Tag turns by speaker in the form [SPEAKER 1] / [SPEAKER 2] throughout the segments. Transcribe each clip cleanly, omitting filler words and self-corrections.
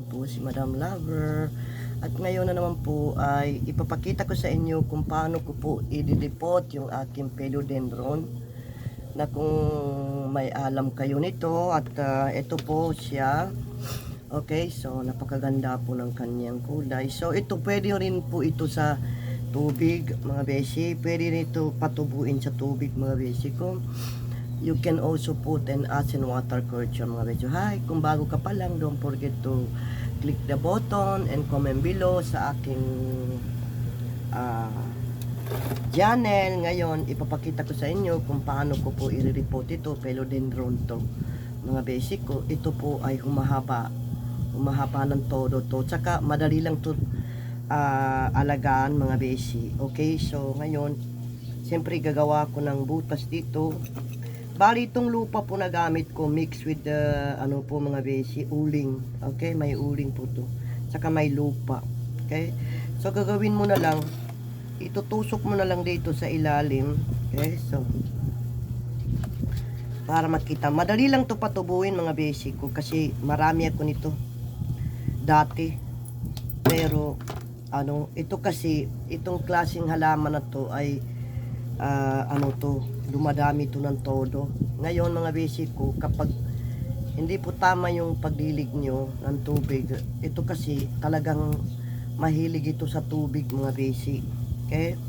[SPEAKER 1] Po si Madam Lover, at ngayon na naman po ay ipapakita ko sa inyo kung paano ko po i-depot yung aking philodendron, na kung may alam kayo nito. At ito po siya. Okay, so napakaganda po ng kanyang kulay. So ito, pwede rin po ito sa tubig mga beshi, pwede nito patubuin sa tubig mga beshi ko. You can also put an ash and water culture mga beshi. Hi, kung bago ka pa lang, don't forget to click the button and comment below sa aking channel. Ngayon ipapakita ko sa inyo kung paano ko po i-report ito, philodendron to mga basic ko. Ito po ay humahaba ng todo to, tsaka madali lang to alagaan mga basic. Okay, so ngayon siyempre gagawa ko ng butas dito. Bali itong lupa po na gamit ko mix with the ano po mga besi, uling. Okay, may uling po to. Saka may lupa. Okay? So gagawin mo na lang, itutusok mo na lang dito sa ilalim. Okay? So para makita. Madali lang to patubuin mga besi ko kasi marami ako nito dati. Pero ano, ito kasi itong klaseng halaman na to ay ano to, dumadami to ng todo. Ngayon mga basic ko, kapag hindi po tama yung pagdilig nyo ng tubig, ito kasi talagang mahilig ito sa tubig mga basic. Okay,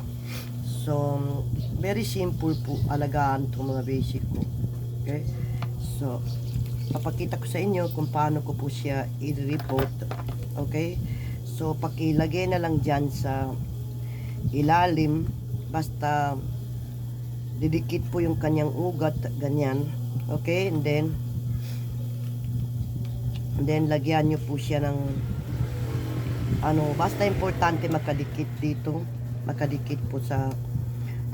[SPEAKER 1] so very simple po alagaan to mga basic ko. Okay, so papakita ko sa inyo kung paano ko po siya i-report. Okay, so pakilagay na lang dyan sa ilalim, basta didikit po yung kanyang ugat, ganyan. Okay, and then lagyan nyo po siya ng ano, basta importante makadikit dito, makadikit po sa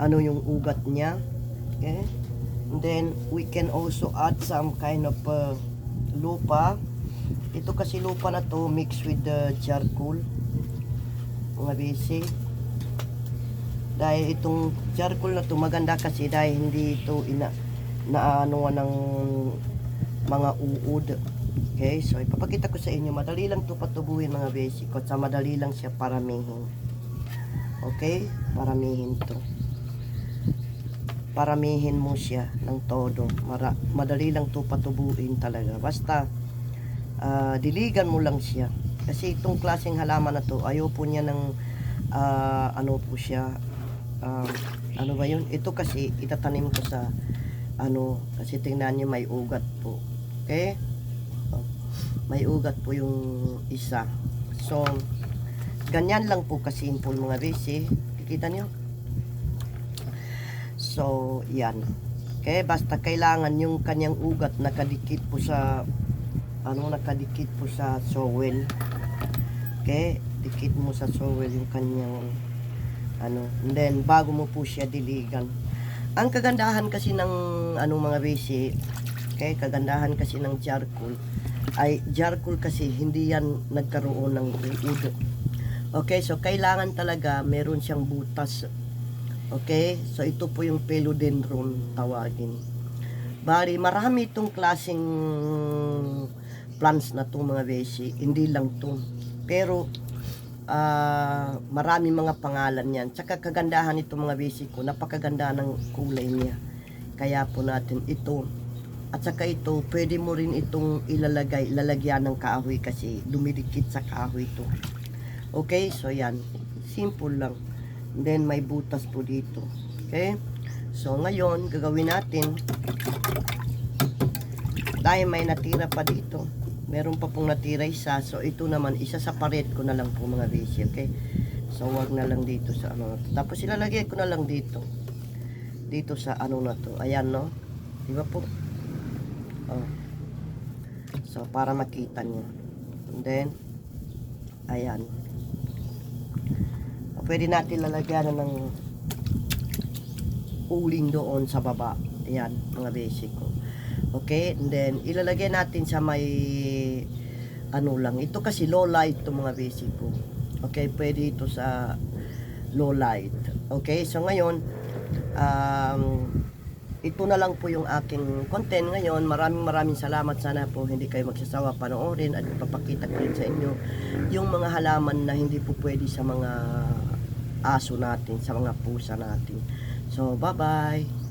[SPEAKER 1] ano yung ugat niya. Okay, and then we can also add some kind of lupa. Ito kasi lupa na to mixed with the charcoal mga basic. Dahil itong charcoal na to maganda kasi dahil hindi ito naano ng mga uod. Okay, so ipapakita ko sa inyo, madali lang to patubuhin mga basic at sa madali lang siya paramihin. Okay, paramihin to, paramihin mo siya ng todo. Madali lang to patubuhin talaga, basta diligan mo lang siya kasi itong klaseng halaman na to ayaw po niya ng ano po siya, ano ba yun, ito kasi itatanim ko sa ano, kasi tingnan nyo may ugat po. Okay, may ugat po yung isa. So ganyan lang po kasimple mga base, kikita nyo. So yan. Okay, basta kailangan yung kanyang ugat nakadikit po sa ano, nakadikit po sa soil. Okay, dikit mo sa soil yung kanyang ano, and then bago mo po siya diligan. Ang kagandahan kasi ng ano mga base, okay, kagandahan kasi ng charcoal ay charcoal kasi hindi yan nagkaroon ng uod. Okay, so kailangan talaga meron siyang butas. Okay, so ito po yung philodendron tawagin. Bali marami itong klaseng plants na to mga base, hindi lang to, pero marami mga pangalan yan. Tsaka kagandahan ito mga basic ko, napakaganda ng kulay niya, kaya po natin ito. At saka ito, pwede mo rin itong lalagyan ng kahoy kasi dumidikit sa kahoy ito. Okay, so yan, simple lang. And then may butas po dito. Okay, so ngayon gagawin natin, dahil may natira pa dito, meron pa pong natira isa, so ito naman isa sa paret ko na lang po mga basic. Okay, so wag na lang dito sa ano na to. Tapos ilalagay ko na lang dito sa ano na to, ayan no, diba po. Oh, so para makita nyo, and then ayan, pwede natin lalagyan na ng uling doon sa baba. Ayan mga basic ko. Okay, and then ilalagay natin sa may ano lang, ito kasi low light to mga basic ko. Okay, pwede ito sa low light. Okay, so ngayon ito na lang po yung aking content ngayon. Maraming salamat. Sana po hindi kayo magsasawa panoorin at ipapakita ko rin sa inyo yung mga halaman na hindi po pwede sa mga aso natin, sa mga pusa natin. So, bye-bye!